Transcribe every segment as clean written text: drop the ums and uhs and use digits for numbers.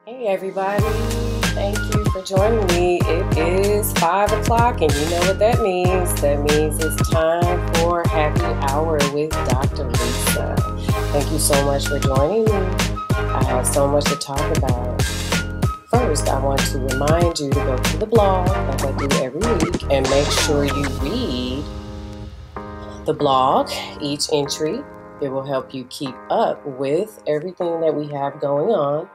Hey everybody, thank you for joining me. It is 5 o'clock and you know what that means. That means it's time for Happy Hour with Dr. Lisa. Thank you so much for joining me. I have so much to talk about. First, I want to remind you to go to the blog like I do every week and make sure you read the blog, each entry. It will help you keep up with everything that we have going on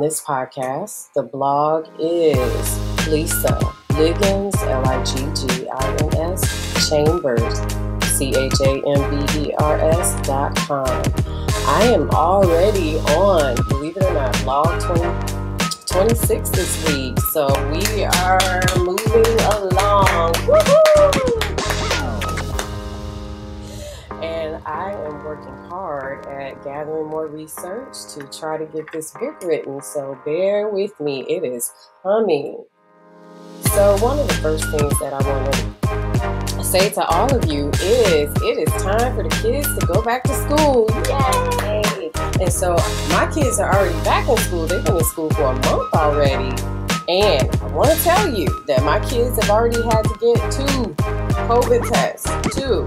this podcast. The blog is Lisa Liggins, Liggins, Chambers, CHAMBERS.com. I am already on, believe it or not, blog 26 this week. So we are moving along. Woohoo! And I am working hard at gathering more research to try to get this book written. So bear with me. It is coming. So one of the first things that I want to say to all of you is it is time for the kids to go back to school. Yay! And so my kids are already back in school. They've been in school for a month already. And I want to tell you that my kids have already had to get 2 COVID tests. 2.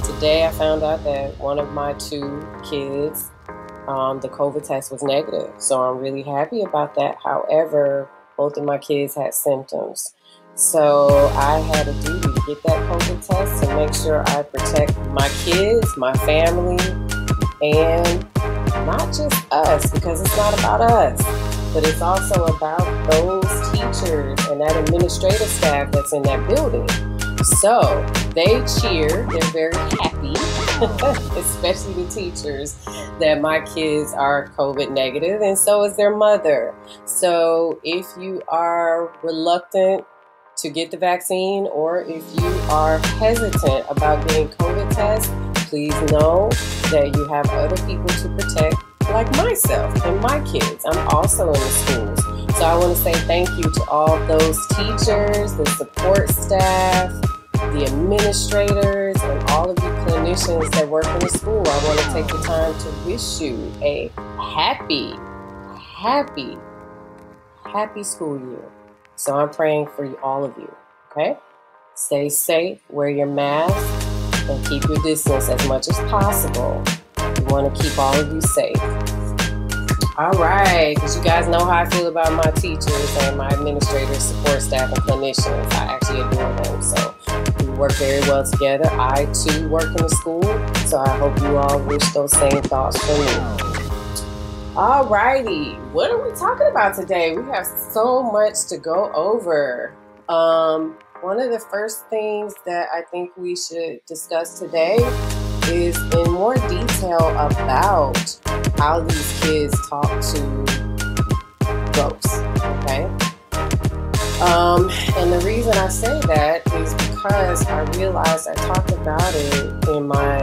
Today I found out that one of my 2 kids, the COVID test was negative. So I'm really happy about that. However, both of my kids had symptoms. So I had a duty to get that COVID test and make sure I protect my kids, my family, and not just us, because it's not about us, but it's also about those teachers and that administrative staff that's in that building. So they cheer, they're very happy, especially the teachers, that my kids are COVID negative, and so is their mother. So if you are reluctant to get the vaccine, or if you are hesitant about getting COVID tests, please know that you have other people to protect, like myself and my kids. I'm also in the schools. So I want to say thank you to all those teachers, the support staff, the administrators, and all of you clinicians that work in the school. I want to take the time to wish you a happy school year. So I'm praying for all of you, okay? Stay safe, wear your mask, and keep your distance as much as possible. We want to keep all of you safe. All right, because you guys know how I feel about my teachers and my administrators, support staff, and clinicians. I actually adore them, so we work very well together. I, too, work in the school, so I hope you all wish those same thoughts for me. All righty, what are we talking about today? We have so much to go over. One of the first things that I think we should discuss today is in more detail about how these kids talk to ghosts, okay? And the reason I say that is because I realized I talked about it in my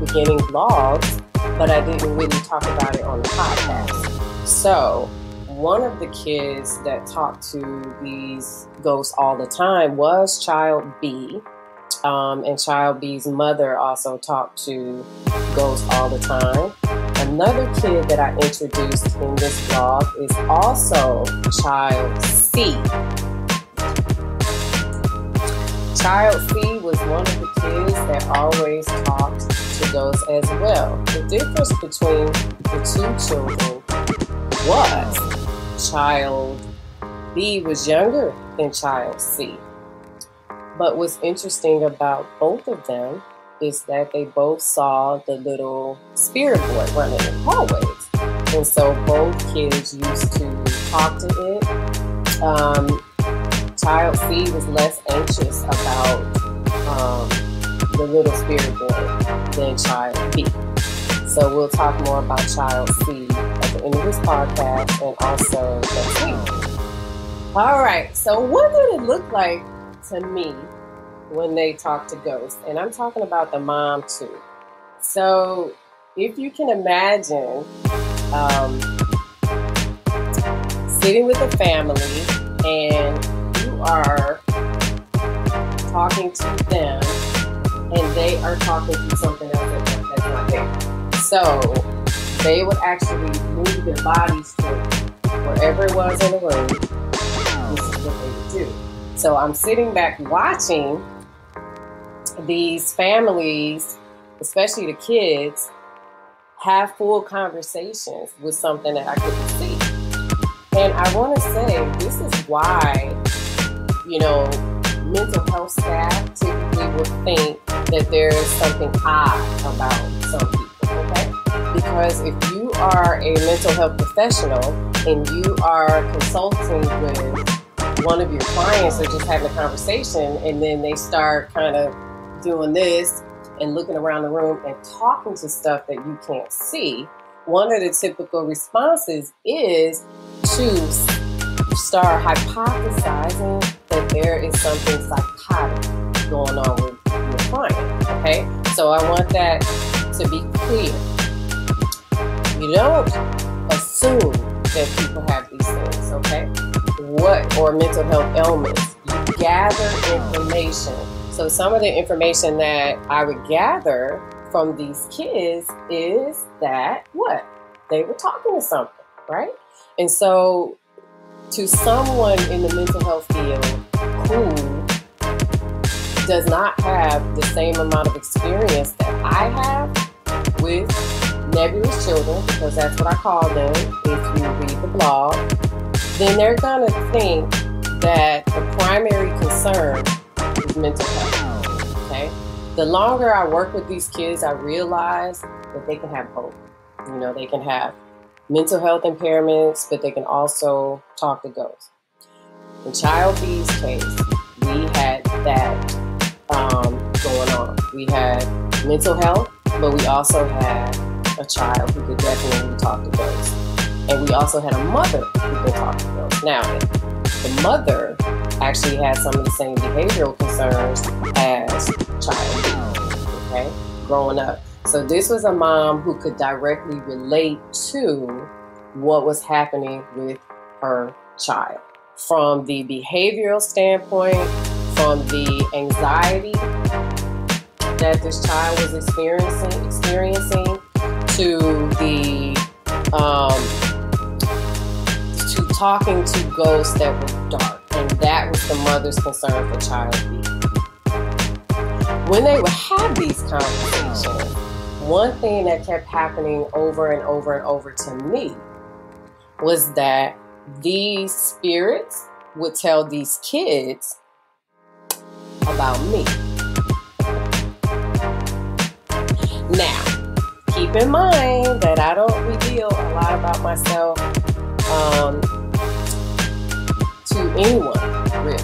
beginning vlogs, but I didn't really talk about it on the podcast. So one of the kids that talked to these ghosts all the time was Child B. And Child B's mother also talked to ghosts all the time. Another kid that I introduced in this vlog is also Child C. Child C was one of the kids that always talked to ghosts as well. The difference between the 2 children was Child B was younger than Child C. But what's interesting about both of them is that they both saw the little spirit boy running in hallways. And so both kids used to talk to it. Child C was less anxious about the little spirit boy than Child B. So we'll talk more about Child C at the end of this podcast and also next week. All right, so what did it look like to me when they talk to ghosts? And I'm talking about the mom too. So if you can imagine sitting with a family and you are talking to them and they are talking to something else that's not there. So they would actually move their bodies to wherever it was in the room, this is what they would do. So I'm sitting back watching these families, especially the kids, have full conversations with something that I couldn't see. And I want to say this is why, mental health staff typically would think that there is something odd about some people, okay? Because if you are a mental health professional and you are consulting with one of your clients or just having a conversation, and then they start kind of doing this and looking around the room and talking to stuff that you can't see, one of the typical responses is to start hypothesizing that there is something psychotic going on with your client, okay? So I want that to be clear. You don't assume that people have these things, okay? Or mental health ailments. You gather information. So some of the information that I would gather from these kids is that they were talking to something, right? And so to someone in the mental health field who does not have the same amount of experience that I have with nebulous children, because that's what I call them if you read the blog, then they're going to think that the primary concern is mental health, okay? The longer I work with these kids, I realize that they can have both. They can have mental health impairments, but they can also talk to ghosts. In Child B's case, we had that going on. We had mental health, but we also had a child who could definitely talk to ghosts. And we also had a mother who could talk to ghosts. Now, the mother actually had some of the same behavioral concerns as Child B, okay, growing up. So this was a mom who could directly relate to what was happening with her child. From the behavioral standpoint, from the anxiety that this child was experiencing to the to talking to ghosts that were dark. And that was the mother's concern for Child B. When they would have these conversations, one thing that kept happening over and over and over to me was that these spirits would tell these kids about me. Now, keep in mind that I don't reveal a lot about myself to anyone, really.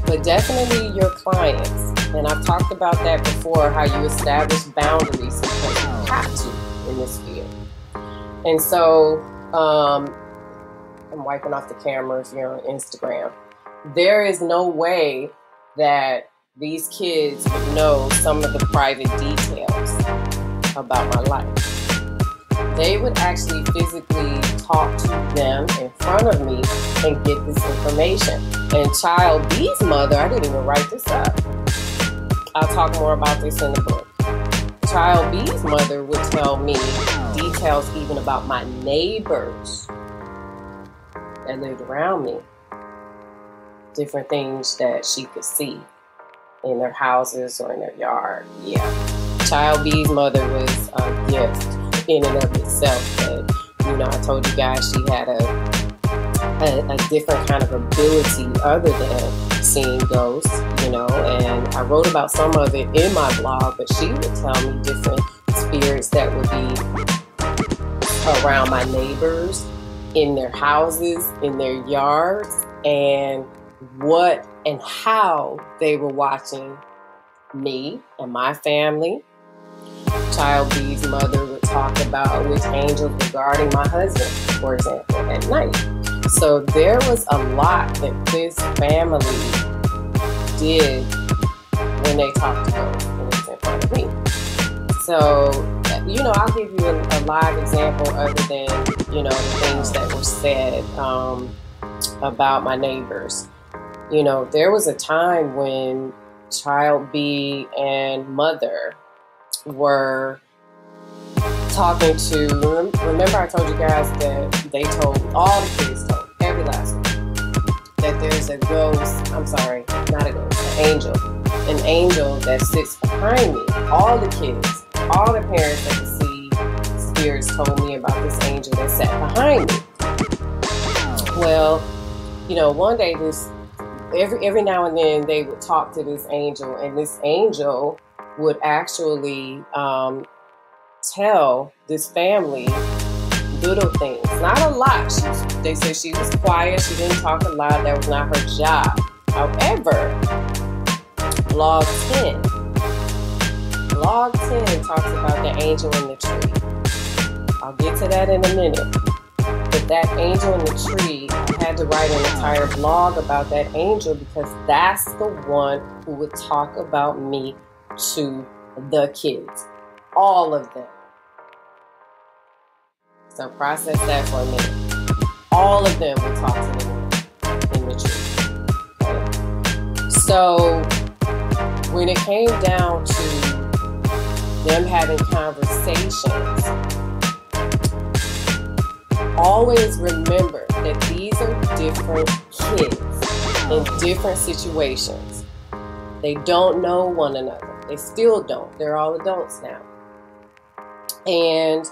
But definitely your clients. And I've talked about that before, how you establish boundaries because you have to in this field. And so, I'm wiping off the camera if you're on Instagram. There is no way that these kids would know some of the private details about my life. They would actually physically talk to them in front of me and get this information. And Child B's mother, I didn't even write this up. I'll talk more about this in the book. Child B's mother would tell me details even about my neighbors that lived around me. Different things that she could see in their houses or in their yard. Yeah. Child B's mother was a gift in and of itself. But, I told you guys she had a different kind of ability other than seeing ghosts, and I wrote about some of it in my blog, but she would tell me different spirits that would be around my neighbors, in their houses, in their yards, and what and how they were watching me and my family. Child B's mother would talk about witch angels regarding my husband, for example, at night. So there was a lot that this family did when they talked to ghosts when it was in front of me. So, I'll give you a live example other than, the things that were said about my neighbors. There was a time when Child B and mother were talking to, remember I told you guys that they told, all the kids told, every last one, that there's a ghost, I'm sorry, not a ghost, an angel that sits behind me. All the kids, all the parents that could see spirits told me about this angel that sat behind me. Well, you know, one day every now and then they would talk to this angel, and this angel would actually tell this family little things, not a lot. They said she was quiet, she didn't talk a lot, that was not her job. However, Blog 10 talks about the angel in the tree. I'll get to that in a minute. But that angel in the tree, I had to write an entire blog about that angel because that's the one who would talk about me to the kids. All of them. So process that for a minute. All of them would talk to me in the tree. Okay? So when it came down to them having conversations, always remember that these are different kids in different situations. They don't know one another. They still don't. They're all adults now. And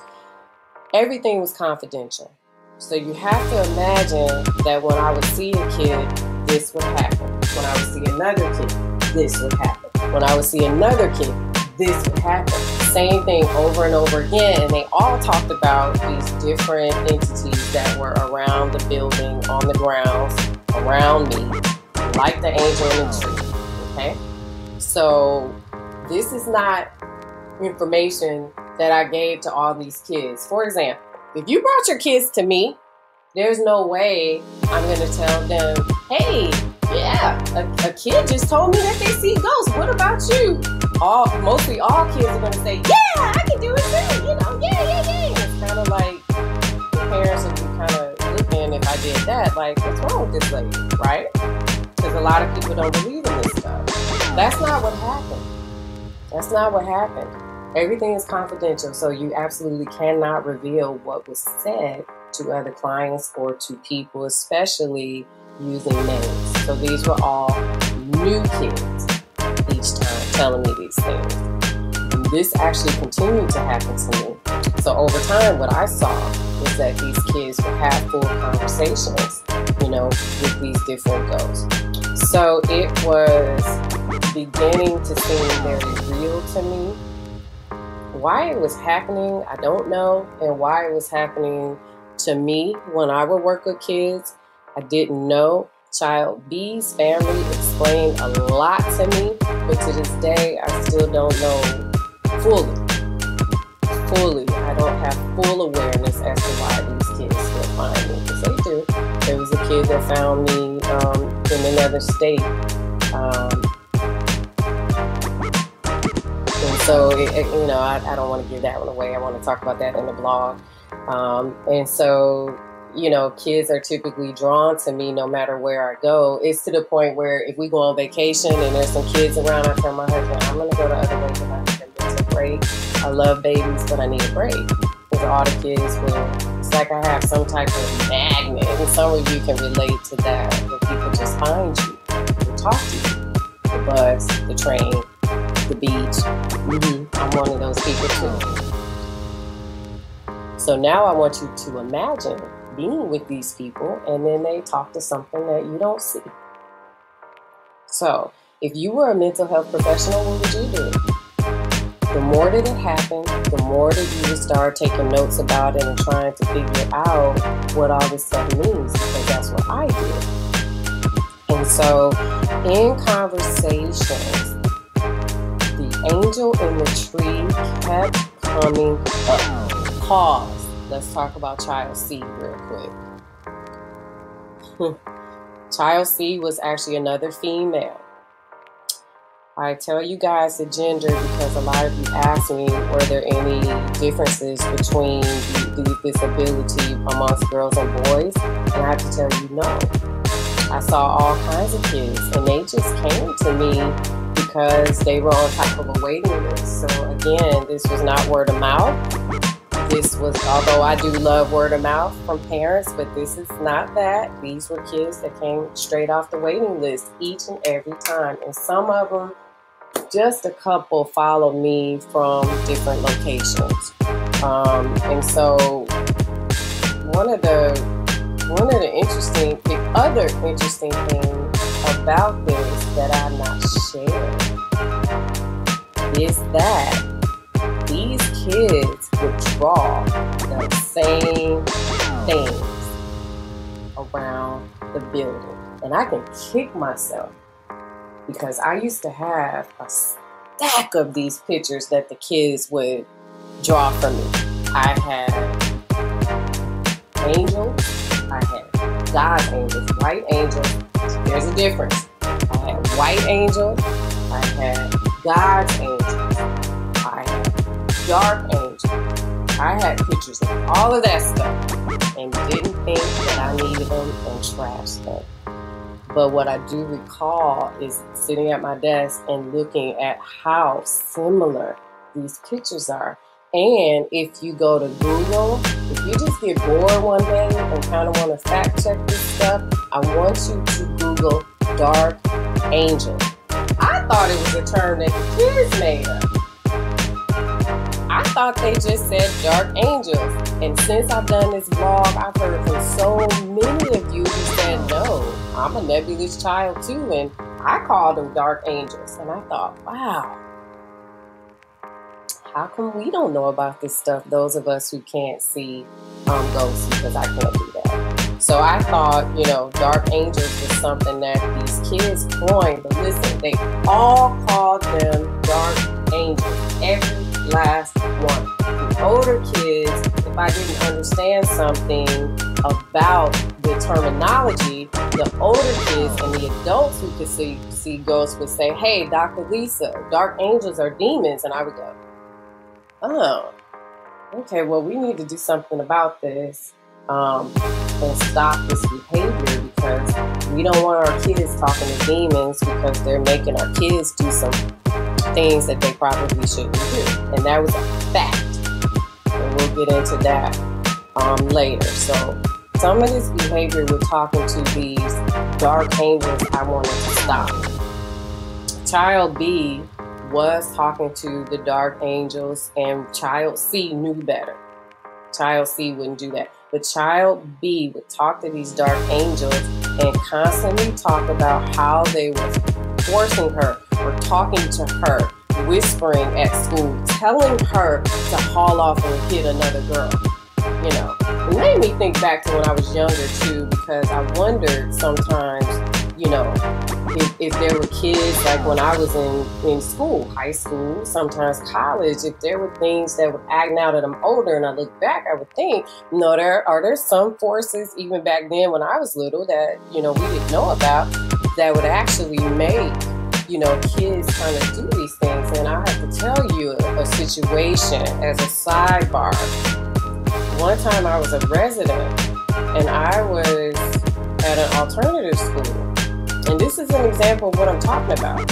everything was confidential. So you have to imagine that when I would see a kid, this would happen. When I would see another kid, this would happen. When I would see another kid, this would happen. Same thing over and over again. And they all talked about these different entities that were around the building, on the grounds, around me, like the angel in the tree. Okay? So this is not information that I gave to all these kids. For example, if you brought your kids to me, there's no way I'm going to tell them, hey, yeah, a kid just told me that they see ghosts. What about you? Mostly all kids are going to say, yeah, I can do it too. You know, yeah. It's kind of like the parents would be kind of looking if I did that, like, what's wrong with this lady, right? Because a lot of people don't believe in this stuff. That's not what happened. That's not what happened. Everything is confidential, so you absolutely cannot reveal what was said to other clients or to people, especially using names. So these were all new kids each time telling me these things. And this actually continued to happen to me. So over time, what I saw was that these kids would have full conversations, you know, with these different ghosts. So it was beginning to seem very real to me. Why it was happening, I don't know. And why it was happening to me when I would work with kids, I didn't know. Child B's family explained a lot to me, but to this day, I still don't know fully. I don't have full awareness as to why these kids still find me, because they do. There was a kid that found me in another state. And so, you know, I don't want to give that one away. I want to talk about that in the blog. And so, you know, kids are typically drawn to me no matter where I go. It's to the point where if we go on vacation and there's some kids around, I tell my husband, I'm going to go the other way because I need a mental break. I love babies, but I need a break. Because all the kids will, it's like I have some type of magnet. And some of you can relate to that, where people just find you and talk to you. The bus, the train, the beach. I'm one of those people too. So now I want you to imagine being with these people and then they talk to something that you don't see. So if you were a mental health professional, what would you do? The more that it happened, the more that you would start taking notes about it and trying to figure out what all this stuff means, because that's what I did. And so in conversations, the angel in the tree kept coming up. Pause. Let's talk about Child C real quick. Child C was actually another female. I tell you guys the gender because a lot of you asked me, were there any differences between this ability amongst girls and boys? And I have to tell you, no. I saw all kinds of kids, and they just came to me because they were on top of a waiting list. So again, this was not word of mouth. This was, although I do love word of mouth from parents, but this is not that. These were kids that came straight off the waiting list each and every time. And some of them, just a couple, followed me from different locations. And so one of the other interesting things about this that I've not shared is that these kids would draw the same things around the building. And I can kick myself because I used to have a stack of these pictures that the kids would draw for me. I had angels, I had God's angels, white angels. There's a difference. I had white angels, I had God's angels, I had dark angels. I had pictures of all of that stuff and didn't think that I needed them and trashed them. But what I do recall is sitting at my desk and looking at how similar these pictures are. And if you go to Google, if you just get bored one day and kind of want to fact check this stuff, I want you to Google dark angel. I thought it was a term that the kids made up. I thought they just said dark angels. And since I've done this vlog, I've heard from so many of you who said, no, I'm a nebulous child too. And I called them dark angels. And I thought, wow, how come we don't know about this stuff, those of us who can't see ghosts, because I can't do that. So I thought, dark angels was something that these kids coined. But listen, they all called them dark angels. Every last one. The older kids, if I didn't understand something about the terminology, the older kids and the adults who could see ghosts would say, hey, Dr. Lisa, dark angels are demons. And I would go, oh, okay, well, we need to do something about this and stop this behavior, because we don't want our kids talking to demons, because they're making our kids do some things that they probably shouldn't do. And that was a fact. And we'll get into that later. So some of this behavior with talking to these dark angels, I wanted to stop. Child B was talking to the dark angels, and child C knew better. Child C wouldn't do that. But child B would talk to these dark angels and constantly talk about how they were forcing her or talking to her, whispering at school, telling her to haul off and hit another girl. It made me think back to when I was younger too, because I wondered sometimes, if there were kids, like when I was in school, high school, sometimes college, if there were things that would act now that I'm older and I look back, I would think, are there some forces even back then when I was little that, we didn't know about, that would actually make, kids kind of do these things. And I have to tell you a situation as a sidebar. One time I was a resident and I was at an alternative school. And this is an example of what I'm talking about.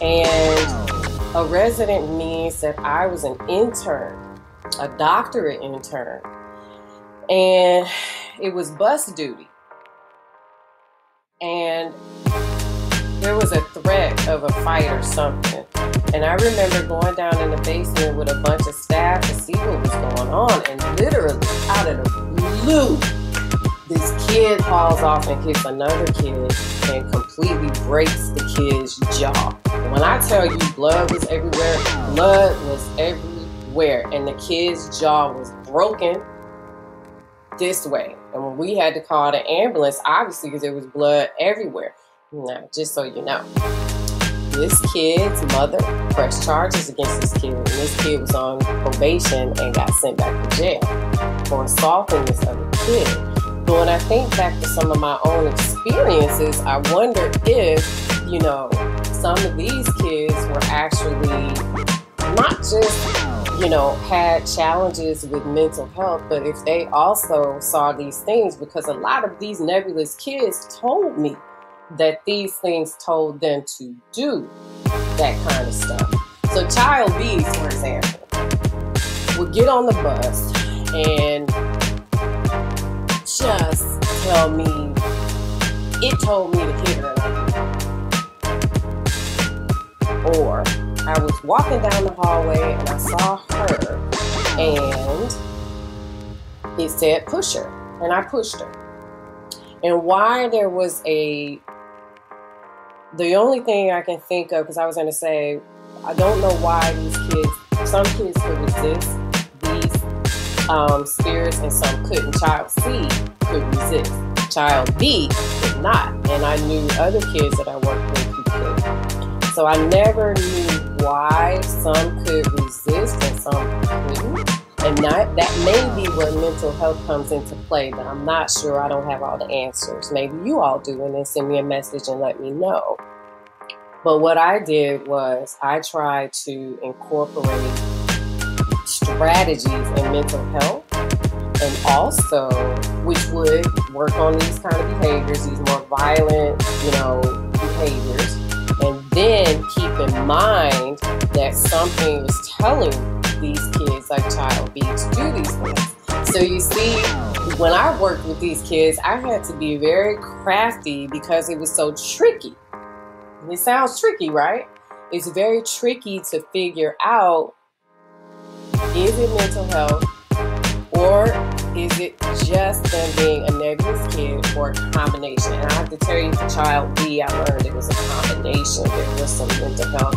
And a resident means that I was an intern, a doctorate intern. And it was bus duty. And there was a threat of a fight or something. And I remember going down in the basement with a bunch of staff to see what was going on. And literally, out of the blue, this kid hauls off and hits another kid and completely breaks the kid's jaw. When I tell you blood was everywhere, and the kid's jaw was broken this way. And when we had to call the ambulance, obviously because there was blood everywhere. Now, just so you know, this kid's mother pressed charges against this kid, and this kid was on probation and got sent back to jail for assaulting this other kid. But when I think back to some of my own experiences, I wonder if, some of these kids were actually not just, had challenges with mental health, but if they also saw these things, because a lot of these nebulous kids told me that these things told them to do that kind of stuff. So child B, for example, would get on the bus and just tell me, it told me to hit her. Or I was walking down the hallway and I saw her and it said push her, and I pushed her. And why there was the only thing I can think of, because I was going to say, I don't know why these kids, some kids could resist these spirits and some couldn't. Child C could resist. Child B could not. And I knew other kids that I worked with who could. So I never knew why some could resist and some couldn't. And that may be where mental health comes into play, but I'm not sure. I don't have all the answers. Maybe you all do, and then send me a message and let me know. But what I did was I tried to incorporate strategies in mental health, and also which would work on these kind of behaviors, these more violent, behaviors, and then keep in mind that something is telling these kids like child B to do these things. So you see, when I worked with these kids, I had to be very crafty because it was so tricky. It sounds tricky, right? It's very tricky to figure out, is it mental health or is it just them being a nebulous kid or a combination? And I have to tell you, for child B, I learned it was a combination. There was some mental health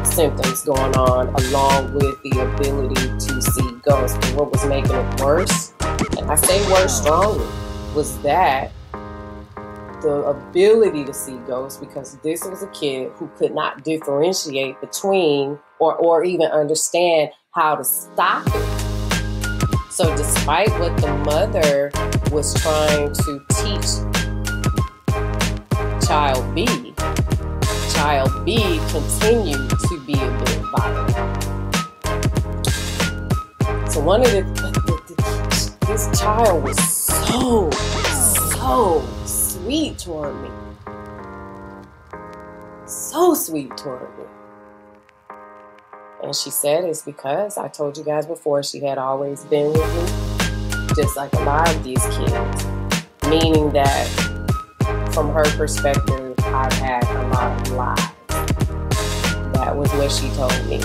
symptoms going on, along with the ability to see ghosts. But what was making it worse, and I say worse strongly, was that the ability to see ghosts, because this was a kid who could not differentiate between or even understand how to stop it. So despite what the mother was trying to teach child B continued to be a bit violent. So one of this child was so sweet toward me. So sweet toward me. And she said it's because, I told you guys before, she had always been with me, just like a lot of these kids. Meaning that, from her perspective, I've had a lot of lives. That was what she told me.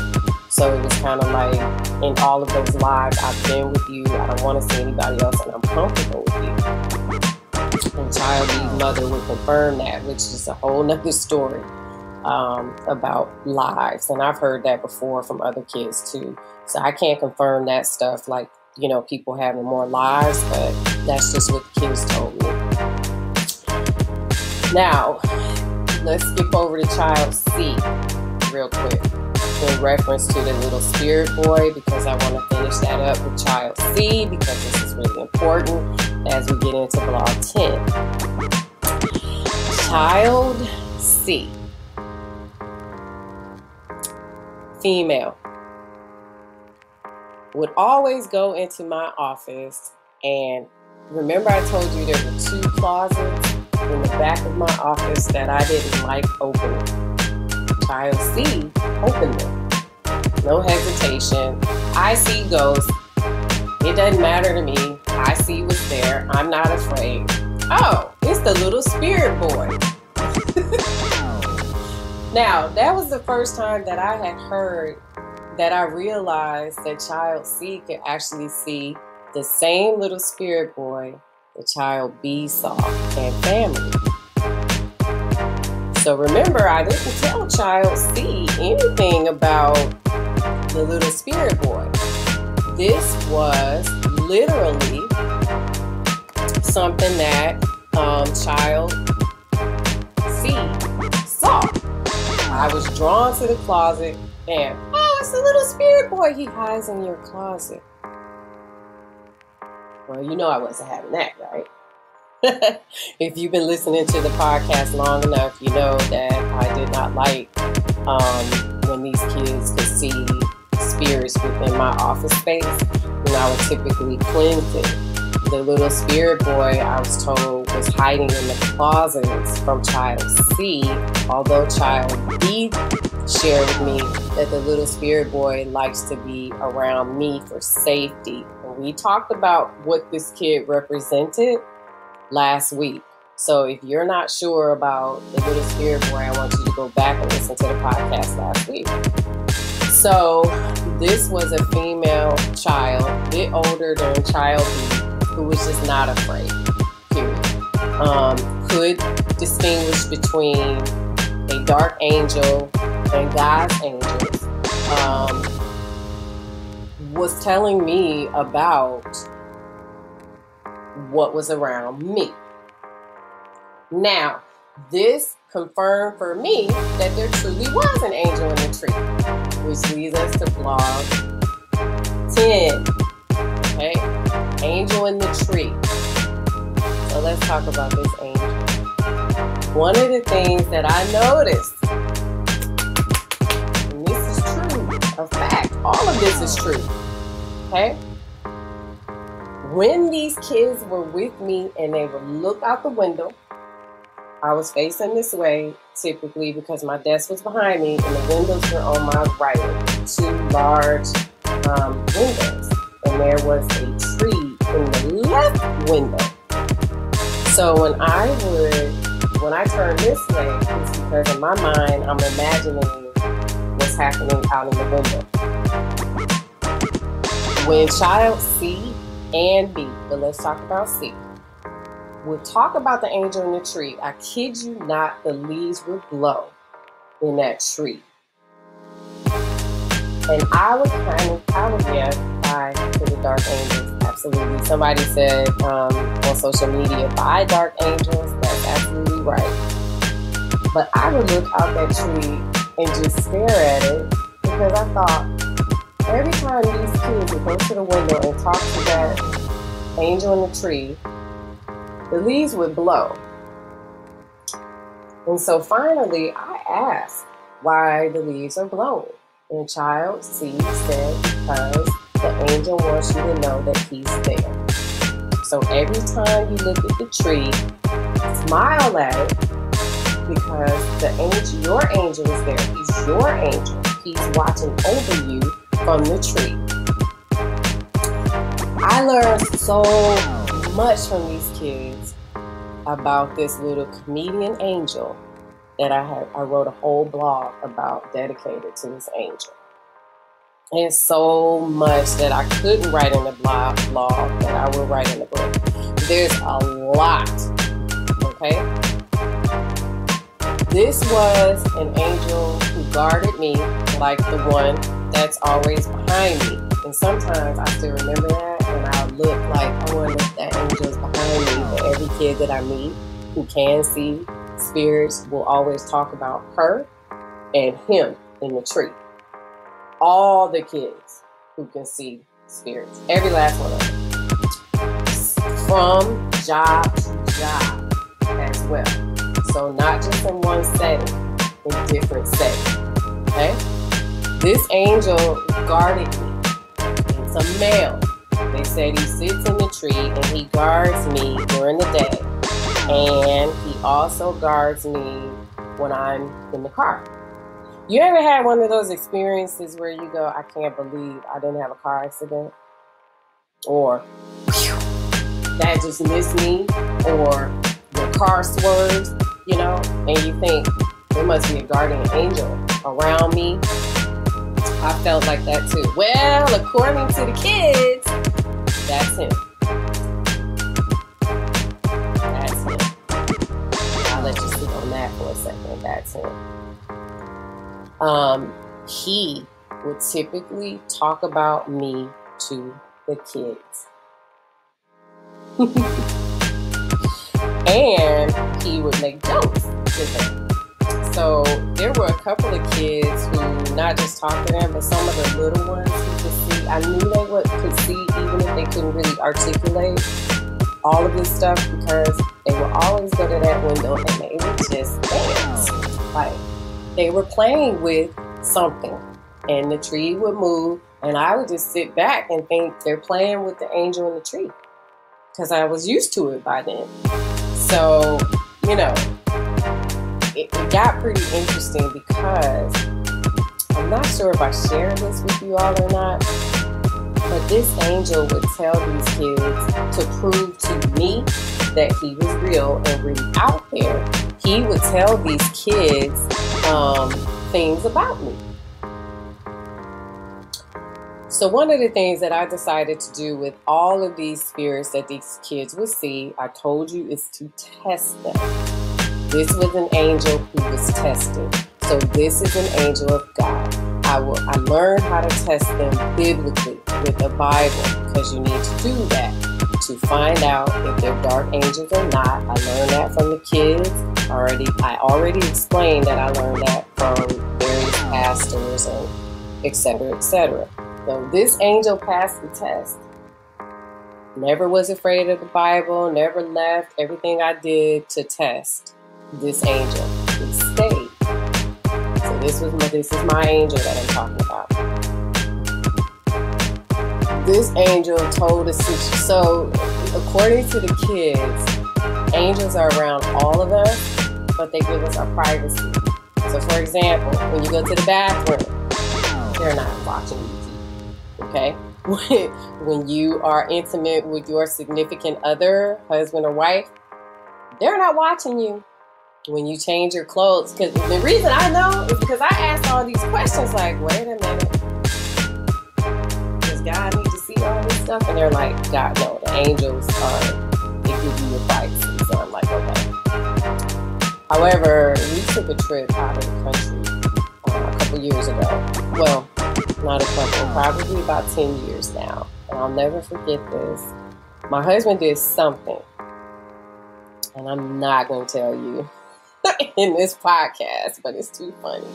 So it was kind of like, in all of those lives, I've been with you. I don't want to see anybody else, and I'm comfortable with you. And child B's mother would confirm that, which is a whole nother story about lives. And I've heard that before from other kids too. So I can't confirm that stuff, like, people having more lives, but that's just what the kids told me. Now, let's skip over to child C real quick in reference to the little spirit boy, because I want to finish that up with child C, because this is really important as we get into blog 10. Child C. Female. Would always go into my office, and remember I told you there were 2 closets in the back of my office that I didn't like opening. Child C opened them. No hesitation. I see ghosts. It doesn't matter to me. I see what's there. I'm not afraid. Oh, it's the little spirit boy. Now, that was the first time that I had heard, that I realized that child C could actually see the same little spirit boy the child B saw and family. So remember, I didn't tell child C anything about the little spirit boy. This was literally something that child C saw. I was drawn to the closet, and it's the little spirit boy. He hides in your closet. Well, I wasn't having that, right? If you've been listening to the podcast long enough, you know that I did not like when these kids could see spirits within my office space, and I would typically cleanse it The little spirit boy, I was told, was hiding in the closets from child C, although child B shared with me that the little spirit boy likes to be around me for safety. And we talked about what this kid represented last week. So if you're not sure about the little spirit boy, I want you to go back and listen to the podcast last week. So this was a female child, a bit older than child B, who was just not afraid, period. Could distinguish between a dark angel and God's angels. Was telling me about what was around me. Now, this confirmed for me that there truly was an angel in the tree, which leads us to blog 10. Okay? Angel in the tree. So let's talk about this angel. One of the things that I noticed, and this is true, a fact, all of this is true, okay? When these kids were with me and they would look out the window, I was facing this way typically because my desk was behind me and the windows were on my right, two large windows. And there was a tree in the left window. So when I turn this way, it's because in my mind, I'm imagining what's happening out in the window. When child C and B, but let's talk about C. We'll talk about the angel in the tree. I kid you not, the leaves would blow in that tree. And I would buy to the dark angels. Absolutely. Somebody said on social media, buy dark angels. That's absolutely right. But I would look out that tree and just stare at it because I thought every time these kids would go to the window and talk to that angel in the tree, the leaves would blow. And so finally, I asked why the leaves are blowing. And child C said because the angel wants you to know that he's there. So every time you look at the tree, smile at it because the angel, your angel is there. He's your angel. He's watching over you from the tree. I learned so much from these kids about this little comedian angel that I wrote a whole blog about dedicated to this angel. And so much that I couldn't write in the blog that I will write in the book. There's a lot, okay? This was an angel who guarded me like the one that's always behind me. And sometimes I still remember that and I look like, I wonder if that angel's behind me. But every kid that I meet who can see spirits will always talk about her and him in the tree. All the kids who can see spirits, every last one of them, from job to job as well. So not just in one setting, in different settings, okay? This angel guarded me. It's a male. They said he sits in the tree and he guards me during the day. And he also guards me when I'm in the car. You ever had one of those experiences where you go, I can't believe I didn't have a car accident? Or, that just missed me? Or, your car swerves, you know? And you think, there must be a guardian angel around me. I felt like that too. Well, according to the kids, that's him. That's him. I'll let you sit on that for a second. That's him. He would typically talk about me to the kids. And he would make jokes to them. So there were a couple of kids who not just talked to them, but some of the little ones who could see. I knew they could see even if they couldn't really articulate all of this stuff because they would always go to that window and they would just dance. Like they were playing with something and the tree would move and I would just sit back and think they're playing with the angel in the tree. because I was used to it by then. So, you know, it got pretty interesting because I'm not sure if I share this with you all or not, but this angel would tell these kids to prove to me that he was real and really out there. He would tell these kids things about me. So one of the things that I decided to do with all of these spirits that these kids would see, I told you, is to test them. This was an angel who was tested. So this is an angel of God. I learned how to test them biblically with the Bible, because you need to do that to find out if they're dark angels or not. I learned that from the kids. I already explained that I learned that from various pastors and etc., etc. So this angel passed the test. Never was afraid of the Bible, never left everything I did to test this angel. He stayed. So this is my angel that I'm talking about. This angel told us, so according to the kids, angels are around all of us, but they give us our privacy. So for example, when you go to the bathroom, they're not watching you. Okay? When you are intimate with your significant other, husband or wife, they're not watching you. When you change your clothes, because the reason I know is because I asked all these questions like, wait a minute, does God need to see all this stuff? And they're like, God, no, the angels they give you advice. So I'm like, okay. However, we took a trip out of the country a couple years ago. Well, not a couple, probably about 10 years now. And I'll never forget this. My husband did something, and I'm not going to tell you in this podcast, but it's too funny.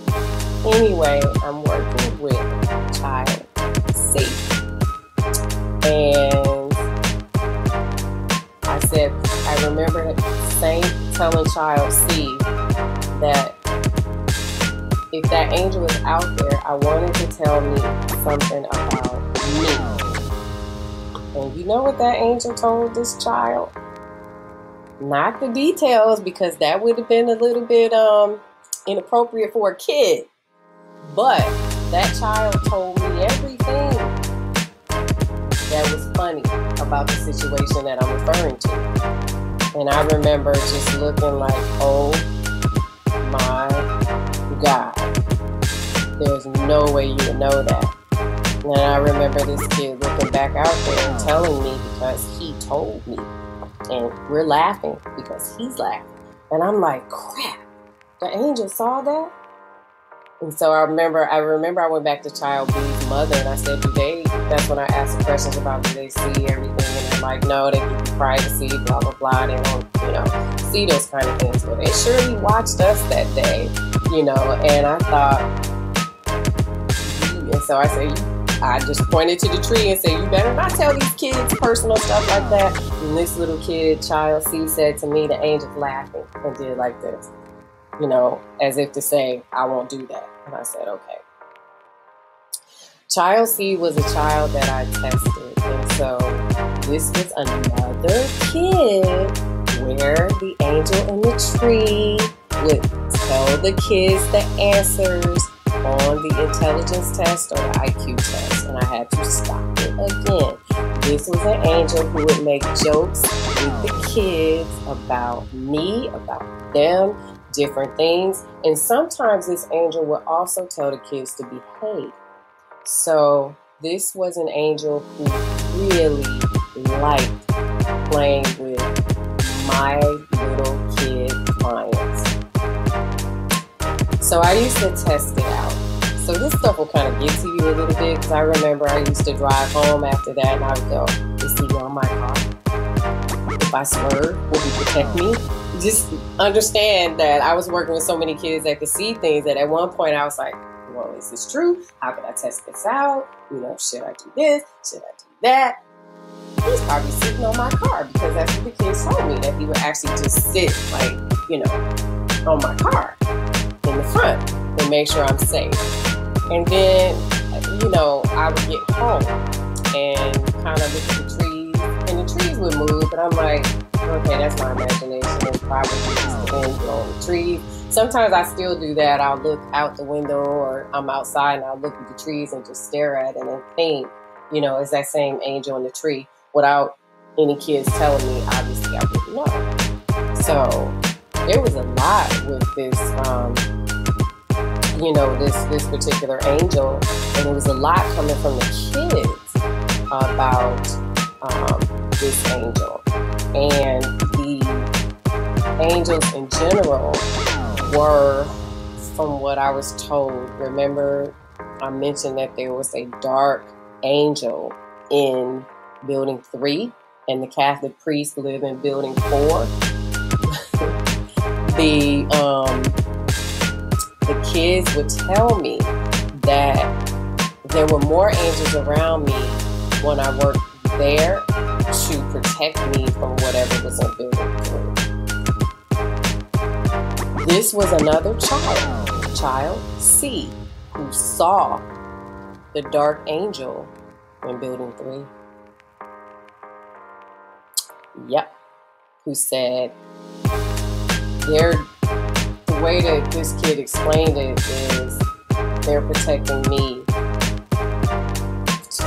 Anyway, I'm working with child safety. And I remember telling child C that if that angel was out there, I wanted to tell me something about me. And you know what that angel told this child? Not the details, because that would have been a little bit inappropriate for a kid. But that child told me everything that was funny about the situation that I'm referring to. And I remember just looking like, oh my God, there's no way you would know that. And I remember this kid looking back out there and telling me because he told me. And we're laughing because he's laughing. And I'm like, crap, the angel saw that? And so I remember I went back to child B's mother and I said, that's when I asked the questions about do they see everything? And they're like, no, they give you privacy, blah, blah, blah. They don't, see those kind of things. But they surely watched us that day, and I thought, and so I just pointed to the tree and said, you better not tell these kids personal stuff like that. And this little kid, child C, said to me, the angel's laughing and did like this, as if to say, I won't do that. And I said, okay. Child C was a child that I tested. And so this was another kid where the angel in the tree would tell the kids the answers on the intelligence test or the IQ test, and I had to stop it again. This was an angel who would make jokes with the kids about me, about them, different things, and sometimes this angel would also tell the kids to behave. So this was an angel who really liked playing with my little kid clients. So I used to test it out. So this stuff will kind of get to you a little bit, because I remember I used to drive home after that and I would go, is he on my car? If I swerve, will he protect me? Just understand that I was working with so many kids that could see things that at one point I was like, well, is this true? How can I test this out? Should I do this? Should I do that? He's probably sitting on my car, because that's what the kids told me, that he would actually just sit on my car in the front and make sure I'm safe. And then, I would get home and kind of look at the trees, and the trees would move, but I'm like, okay, that's my imagination. It's probably just the wind blowing the trees. Sometimes I still do that. I'll look out the window, or I'm outside and I'll look at the trees and just stare at it and think, is that same angel in the tree, without any kids telling me. Obviously, I wouldn't know. So there was a lot with this, this particular angel, and it was a lot coming from the kids about this angel. And the angels in general were, from what I was told, remember I mentioned that there was a dark angel in building 3 and the Catholic priests live in building 4. The kids would tell me that there were more angels around me when I worked there to protect me from whatever was in building 3. This was another child C, who saw the dark angel in building 3. Yep, who said the way that this kid explained it is they're protecting me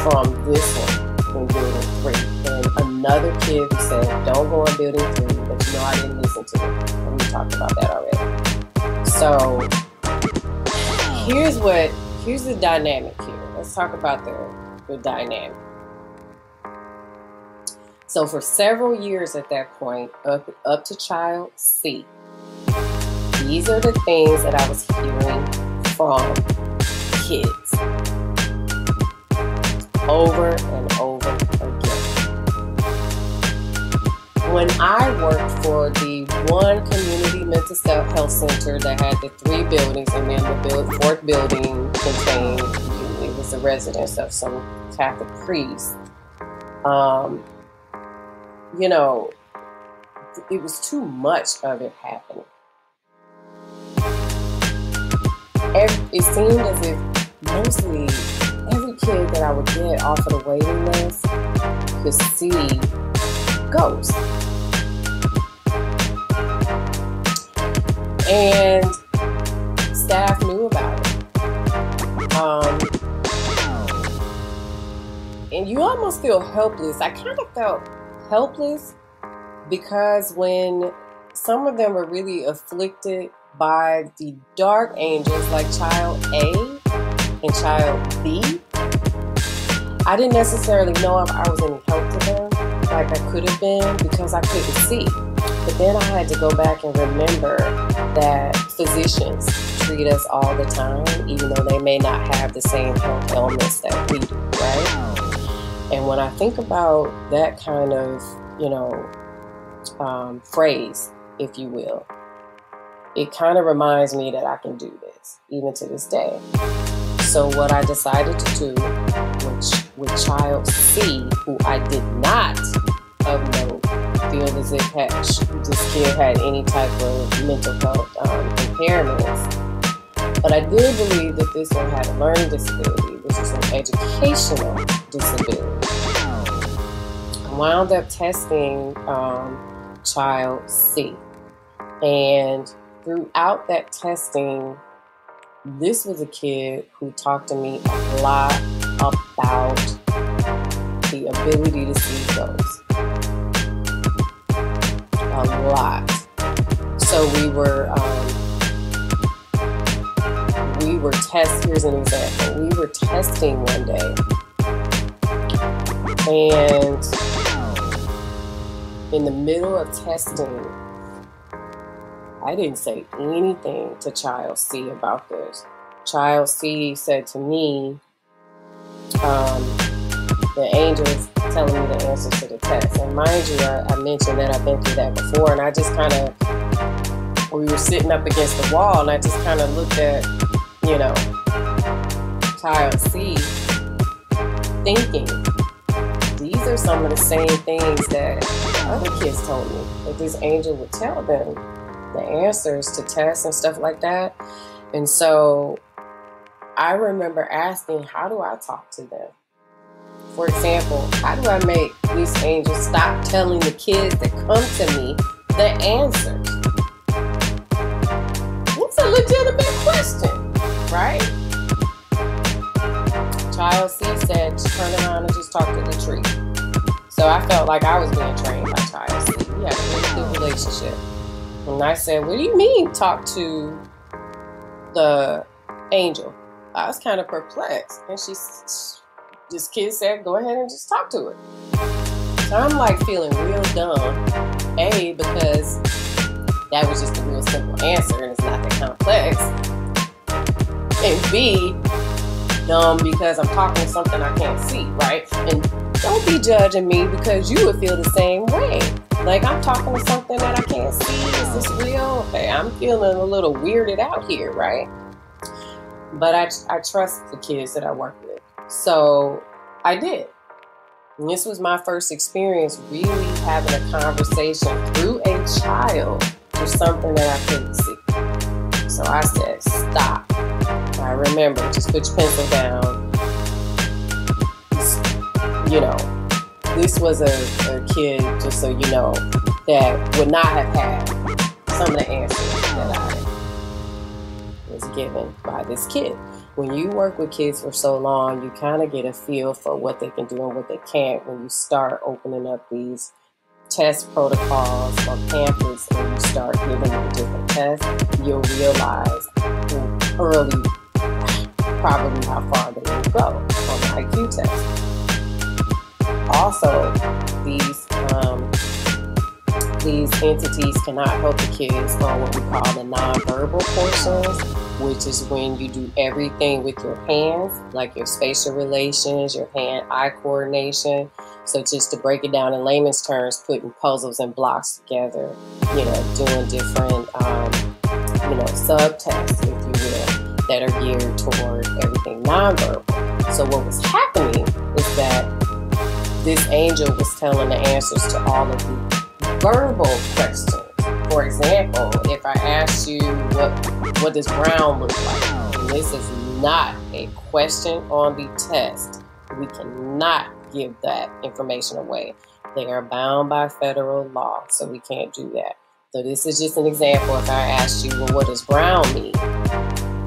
from this one in building 3. And another kid who said, don't go in building 3, but I didn't listen to it. And we talked about that already. So here's the dynamic here. Let's talk about the dynamic. So for several years at that point, up to child C, these are the things that I was hearing from kids over and over again. When I worked for the one community mental health center that had the 3 buildings, and then the 4th building contained, it was the residence of some Catholic priest, it was too much of it happening. It seemed as if mostly every kid that I would get off of the waiting list could see ghosts. And staff knew about it. And you almost feel helpless. I kind of felt helpless because when some of them were really afflicted by the dark angels, like child A and child B, I didn't necessarily know if I was any help to them, like I could have been, because I couldn't see. But then I had to go back and remember that physicians treat us all the time, even though they may not have the same health ailments that we do, right? And when I think about that kind of, phrase, if you will, it kind of reminds me that I can do this, even to this day. So what I decided to do with child C, who I did not of note feel as if this kid had any type of mental health impairments, but I did believe that this one had a learning disability, which is an educational disability. I wound up testing child C, and throughout that testing, this was a kid who talked to me a lot about the ability to see ghosts. A lot. So here's an example. We were testing one day, and in the middle of testing, I didn't say anything to child C about this. Child C said to me, the angel is telling me the answers to the test. And mind you, I mentioned that I've been through that before, and I just kind of, we were sitting up against the wall, and I just kind of looked at, child C, thinking, these are some of the same things that other kids told me, that this angel would tell them, the answers to tests and stuff like that. And so I remember asking, how do I talk to them? For example, how do I make these angels stop telling the kids that come to me the answers? It's a legitimate question, right? Child C said, turn around and just talk to the tree. So I felt like I was being trained by Child C. We had a really good relationship. And I said, what do you mean talk to the angel? I was kind of perplexed. And this kid said, go ahead and just talk to it. So I'm like feeling real dumb. A, because that was just a real simple answer and it's not that complex. And B, dumb because I'm talking to something I can't see, right? And don't be judging me because you would feel the same way. Like, I'm talking to something that I can't see. Is this real? Okay, I'm feeling a little weirded out here, right? But I trust the kids that I work with. So I did. And this was my first experience really having a conversation through a child for something that I couldn't see. So I said, stop. I remember, just put your pencil down. You know, this was a kid, just so you know, that would not have had some of the answers that I was given by this kid. When you work with kids for so long, you kind of get a feel for what they can do and what they can't. When you start opening up these test protocols or pamphlets and you start giving them different tests, you'll realize early probably how far they will go on the IQ test. Also, these entities cannot help the kids on what we call the nonverbal portions, which is when you do everything with your hands, like your spatial relations, your hand-eye coordination. So just to break it down in layman's terms, putting puzzles and blocks together, you know, doing different, sub-tests, if you will, that are geared toward everything nonverbal. So what was happening is that this angel was telling the answers to all of the verbal questions. For example, if I asked you what does brown look like, and this is not a question on the test. We cannot give that information away. They are bound by federal law, so we can't do that. So this is just an example. If I asked you, well, what does brown mean?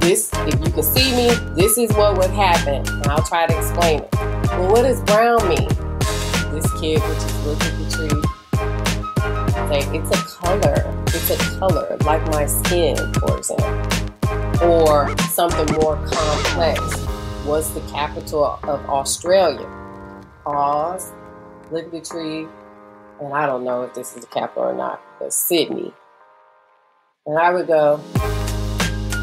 This, if you can see me, this is what would happen, and I'll try to explain it. Well, what does brown mean? This kid would just look at the tree, say, it's a color. It's a color, like my skin, for example. Or something more complex. What's the capital of Australia? Pause, look at the tree, and I don't know if this is the capital or not, but Sydney. And I would go,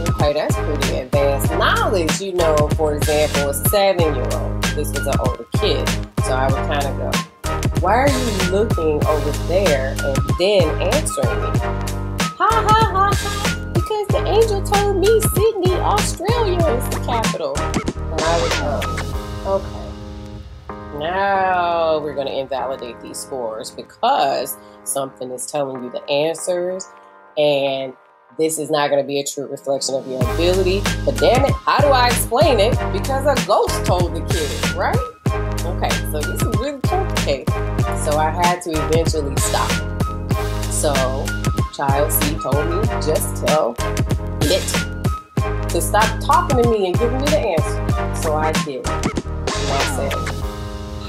okay, that's pretty advanced knowledge. You know, for example, a 7-year-old. This was an older kid. So I would kind of go, why are you looking over there and then answering me? Ha ha ha ha, because the angel told me Sydney, Australia is the capital. And I would go, okay, now we're going to invalidate these scores because something is telling you the answers and this is not going to be a true reflection of your ability. But damn it, how do I explain it? Because a ghost told the kid, right? Okay, so this is really complicated. So I had to eventually stop. So Child C told me, just tell it to stop talking to me and giving me the answer. So I did. And I said,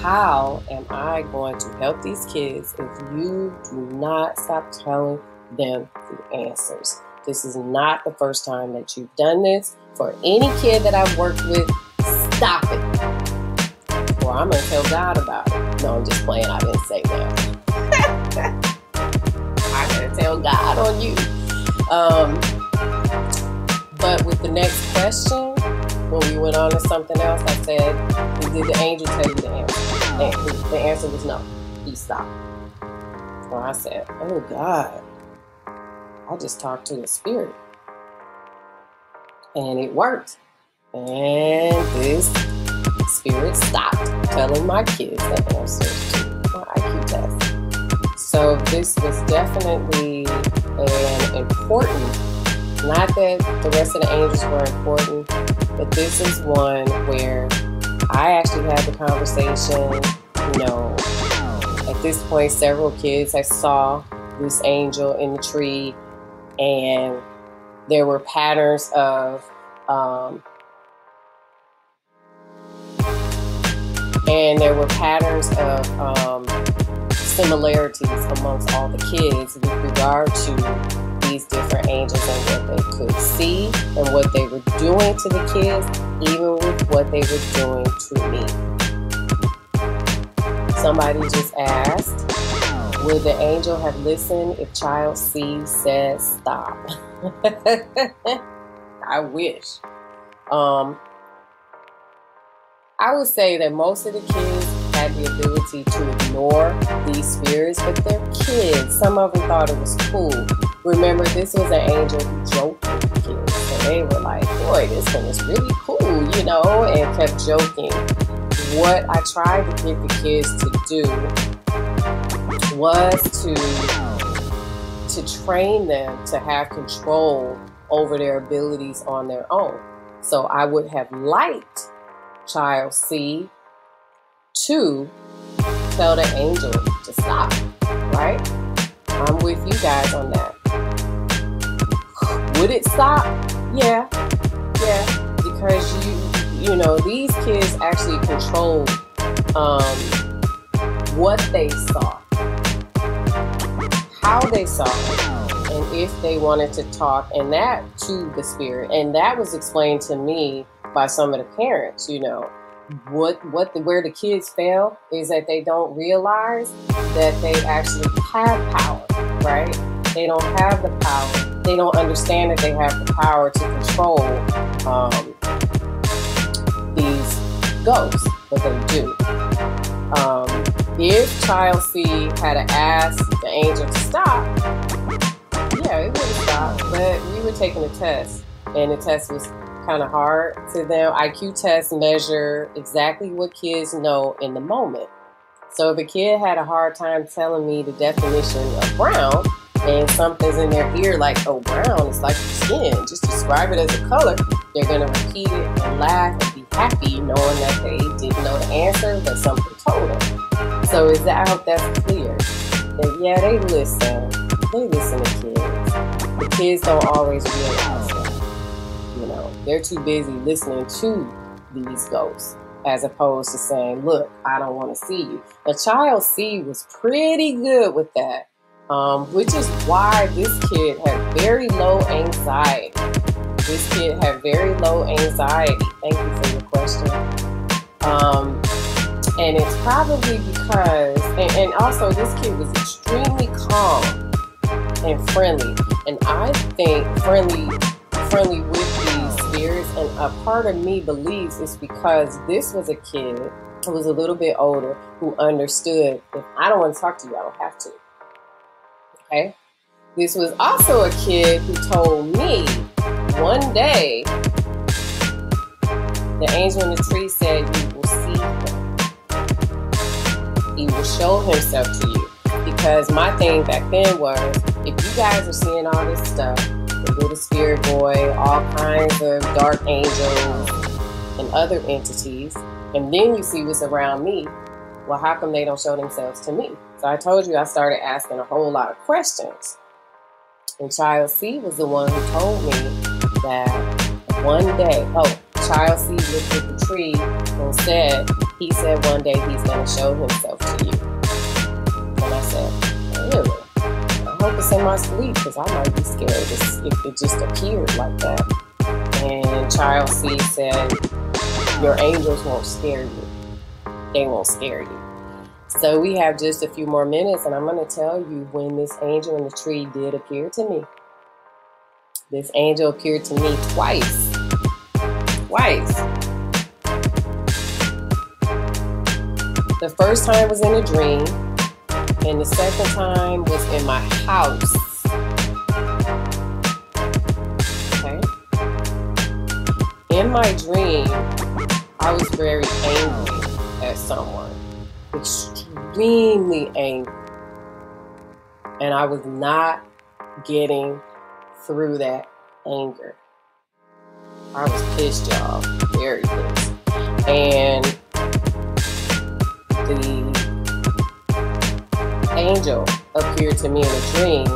how am I going to help these kids if you do not stop telling them the answers? This is not the first time that you've done this. For any kid that I've worked with, stop it. Or I'm going to tell God about it. No, I'm just playing. I didn't say that. I'm going to tell God on you. But with the next question, when we went on to something else, I said, did the angel tell you the answer? And the answer was no. He stopped. So I said, oh God, I just talked to the spirit. And it worked. And this spirit stopped telling my kids the answers to my IQ test. So this was definitely an important, not that the rest of the angels were important, but this is one where I actually had the conversation, you know, at this point, several kids I saw this angel in the tree, and there were patterns of similarities amongst all the kids with regard to these different angels and what they could see and what they were doing to the kids, even with what they were doing to me. Somebody just asked, would the angel have listened if child C said stop? I wish. I would say that most of the kids had the ability to ignore these spirits, but they're kids. Some of them thought it was cool. Remember, this was an angel who joked with the kids. So they were like, boy, this one is really cool, you know, and kept joking. What I tried to get the kids to do was to train them to have control over their abilities on their own. So I would have liked child C to tell the angel to stop, right? I'm with you guys on that. Would it stop? Yeah, because you know, these kids actually controlled what they saw, how they saw it, and if they wanted to talk, and that to the spirit. And that was explained to me by some of the parents, you know. Where the kids fail is that they don't realize that they actually have power, right? They don't have the power. They don't understand that they have the power to control these ghosts, but they do. If child C had asked the angel to stop, yeah, it would have stopped. But we were taking a test, and the test was kind of hard to them. IQ tests measure exactly what kids know in the moment. So if a kid had a hard time telling me the definition of brown, and something's in their ear like, oh, brown is like your skin, just describe it as a color, they're going to repeat it and laugh and be happy knowing that they didn't know the answer, but something told them. So I hope that's clear. That, yeah, they listen. They listen to kids. The kids don't always realize that. You know, they're too busy listening to these ghosts as opposed to saying, look, I don't want to see you. The child C was pretty good with that, which is why this kid had very low anxiety. This kid had very low anxiety. Thank you for your question. And it's probably because, and also this kid was extremely calm and friendly. And I think friendly with these spirits, and a part of me believes it's because this was a kid who was a little bit older who understood, if I don't want to talk to you, I don't have to. Okay? This was also a kid who told me one day, the angel in the tree said, you will see him. He will show himself to you. Because my thing back then was, if you guys are seeing all this stuff, the little spirit boy, all kinds of dark angels and other entities, and then you see what's around me, well, how come they don't show themselves to me? So I told you I started asking a whole lot of questions. And child C was the one who told me that one day, child C looked at the tree and he said one day he's going to show himself to you. And I said, really? I hope it's in my sleep because I might be scared if it just appeared like that. And child C said, your angels won't scare you. They won't scare you. So we have just a few more minutes, and I'm going to tell you when this angel in the tree did appear to me. This angel appeared to me twice. Twice. The first time was in a dream, and the second time was in my house. Okay? In my dream, I was very angry at someone. Extremely angry. And I was not getting through that anger. I was pissed, y'all. Very pissed. And the angel appeared to me in a dream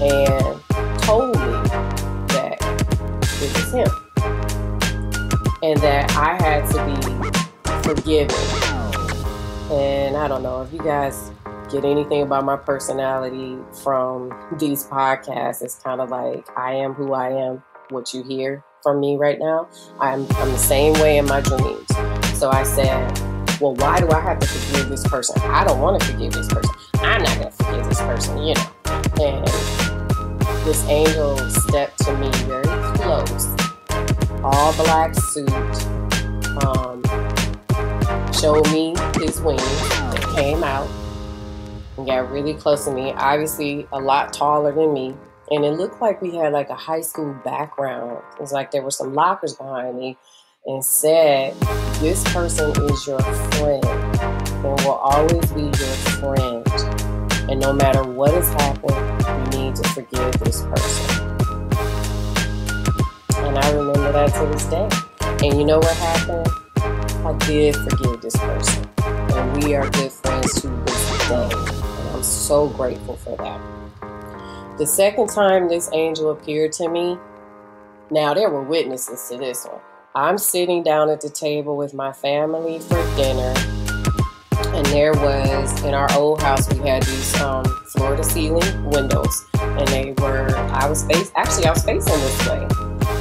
and told me that it was him and that I had to be forgiven. And I don't know if you guys get anything about my personality from these podcasts. It's kind of like I am who I am, what you hear from me right now. I'm the same way in my dreams. So I said, well, why do I have to forgive this person? I don't want to forgive this person. I'm not going to forgive this person, you know. And this angel stepped to me very close, all black suit, showed me his wings that came out and got really close to me, obviously a lot taller than me. And it looked like we had like a high school background. It was like there were some lockers behind me, and said, this person is your friend and will always be your friend. And no matter what has happened, you need to forgive this person. And I remember that to this day. And you know what happened? I did forgive this person. And we are good friends to this day. And I'm so grateful for that. The second time this angel appeared to me, now there were witnesses to this one. I'm sitting down at the table with my family for dinner, and there was, in our old house, we had these floor-to-ceiling windows, and I was facing this way,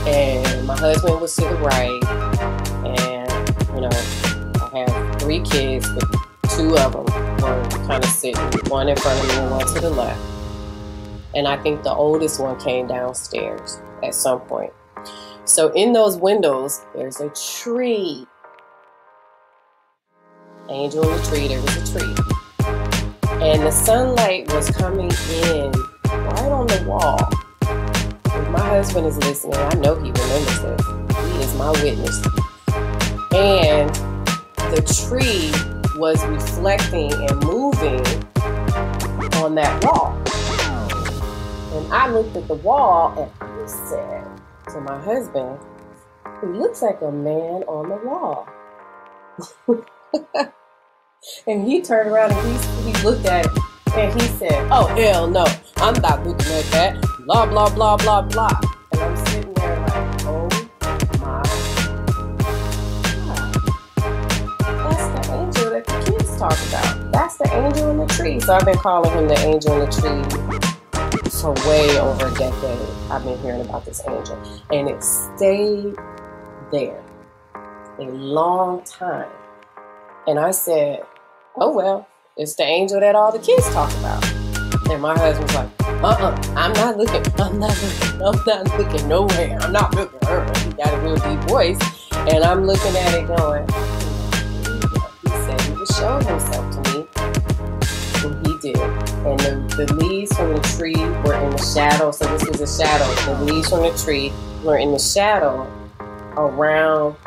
and my husband was to the right, and, you know, I had 3 kids, but 2 of them were kind of sitting, one in front of me and one to the left, and I think the oldest one came downstairs at some point. So in those windows, there's a tree. Angel in the tree, there was a tree. And the sunlight was coming in right on the wall. If my husband is listening, I know he remembers this. He is my witness. And the tree was reflecting and moving on that wall. And I looked at the wall and I said to my husband, it looks like a man on the wall. And he turned around and he looked at it and he said, oh, hell no, I'm not looking at that. Blah, blah, blah, blah, blah. And I'm sitting there like, oh my God. That's the angel that the kids talk about. That's the angel in the tree. So I've been calling him the angel in the tree for way over a decade. I've been hearing about this angel, and it stayed there a long time. And I said, oh well, it's the angel that all the kids talk about. And my husband's like, I'm not looking nowhere. I'm not looking at her. He got a real deep voice, and I'm looking at it going, he said he would show himself to me. And he did. And the leaves from the tree were in the shadow. So this was a shadow. The leaves from the tree were in the shadow around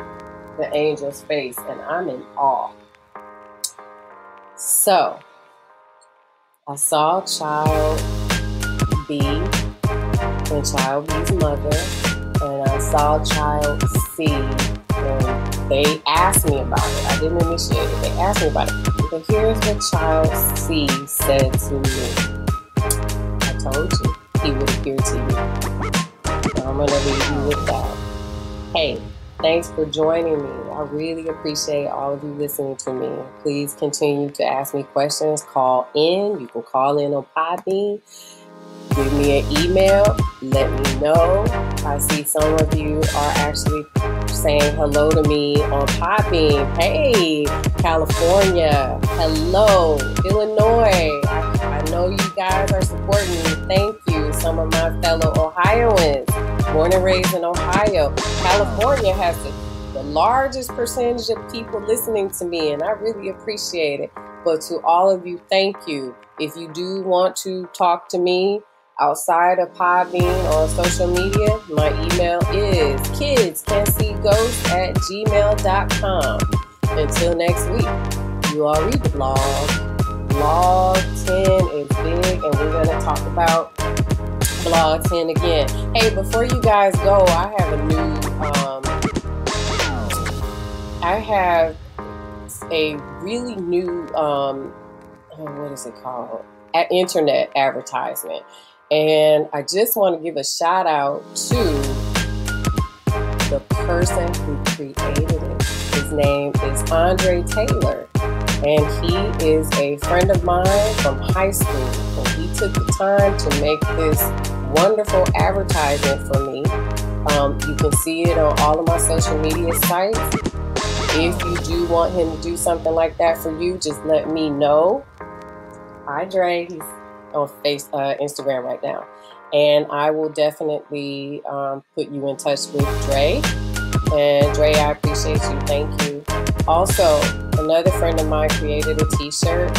the angel's face. And I'm in awe. So I saw Child B and Child B's mother. And I saw Child C. And they asked me about it. I didn't initiate it. They asked me about it. But here's what Child C said to me. I told you he would appear to you. So I'm going to leave you with that. Hey, thanks for joining me. I really appreciate all of you listening to me. Please continue to ask me questions. Call in. You can call in on Podbean. Give me an email. Let me know. I see some of you are actually saying hello to me on Podbean. Hey, California. Hello, Illinois. I know you guys are supporting me. Thank you. Some of my fellow Ohioans, born and raised in Ohio. California has the largest percentage of people listening to me, and I really appreciate it. But to all of you, thank you. If you do want to talk to me outside of Podbean or social media, my email is kidscanseeghosts@gmail.com. Until next week, you all read the blog. Blog 10 is big, and we're going to talk about Blog 10 again. Hey, before you guys go, I have a new, a really new, what is it called? Internet advertisement. And I just want to give a shout out to the person who created it. His name is Andre Taylor, and he is a friend of mine from high school. And he took the time to make this wonderful advertisement for me. You can see it on all of my social media sites. If you do want him to do something like that for you, just let me know. Hi, Dre. He's on Instagram right now. And I will definitely put you in touch with Dre. And Dre, I appreciate you. Thank you. Also, another friend of mine created a t-shirt.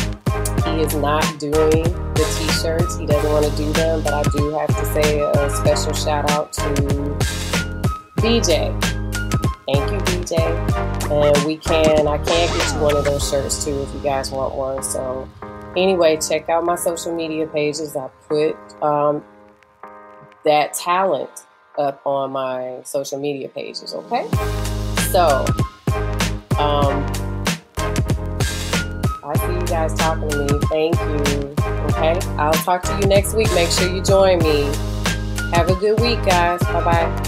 He is not doing the t-shirts. He doesn't want to do them, but I do have to say a special shout out to BJ. Thank you, BJ. And I can get you one of those shirts too if you guys want one. So anyway, check out my social media pages. I put that talent up on my social media pages, okay? So, I see you guys talking to me. Thank you, okay? I'll talk to you next week. Make sure you join me. Have a good week, guys. Bye-bye.